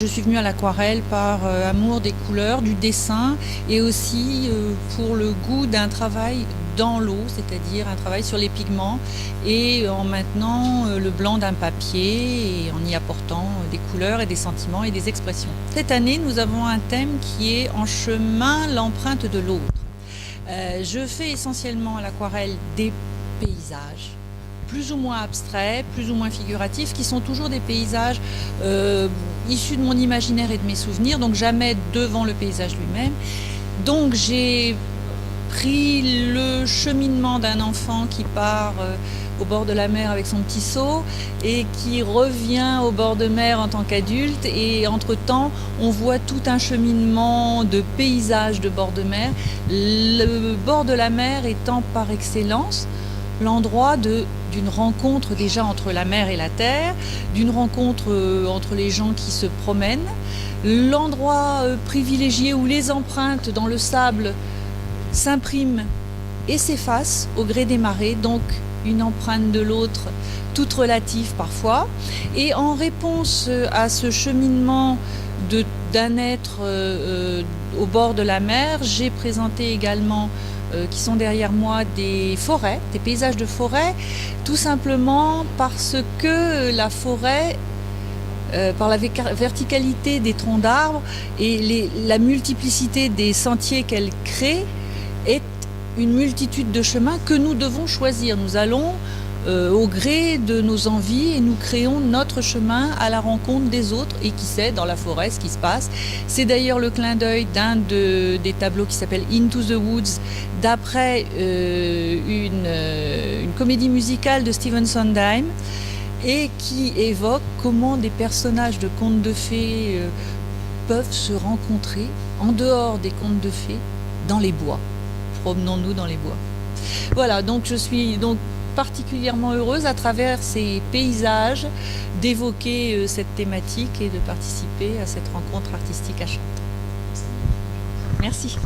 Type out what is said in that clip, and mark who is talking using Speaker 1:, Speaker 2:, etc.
Speaker 1: Je suis venue à l'aquarelle par amour des couleurs, du dessin et aussi pour le goût d'un travail dans l'eau, c'est-à-dire un travail sur les pigments et en maintenant le blanc d'un papier et en y apportant des couleurs et des sentiments et des expressions. Cette année, nous avons un thème qui est En chemin, l'empreinte de l'autre. Je fais essentiellement à l'aquarelle des paysages, plus ou moins abstraits, plus ou moins figuratifs, qui sont toujours des paysages issus de mon imaginaire et de mes souvenirs, donc jamais devant le paysage lui-même. Donc j'ai pris le cheminement d'un enfant qui part au bord de la mer avec son petit seau et qui revient au bord de mer en tant qu'adulte, et entre-temps on voit tout un cheminement de paysages de bord de mer, le bord de la mer étant par excellence l'endroit d'une rencontre déjà entre la mer et la terre, d'une rencontre entre les gens qui se promènent, l'endroit privilégié où les empreintes dans le sable s'impriment et s'effacent au gré des marées, donc une empreinte de l'autre, toute relative parfois. Et en réponse à ce cheminement d'un être au bord de la mer, j'ai présenté également qui sont derrière moi des forêts, des paysages de forêt, tout simplement parce que la forêt, par la verticalité des troncs d'arbres et la multiplicité des sentiers qu'elle crée, est une multitude de chemins que nous devons choisir. Nous allons au gré de nos envies et nous créons notre chemin à la rencontre des autres, et qui sait dans la forêt ce qui se passe. C'est d'ailleurs le clin d'œil d'un des tableaux qui s'appelle Into the Woods, d'après une comédie musicale de Stephen Sondheim, et qui évoque comment des personnages de contes de fées peuvent se rencontrer en dehors des contes de fées dans les bois. Promenons-nous dans les bois. Voilà, donc je suis particulièrement heureuse à travers ces paysages d'évoquer cette thématique et de participer à cette rencontre artistique à Chartres. Merci.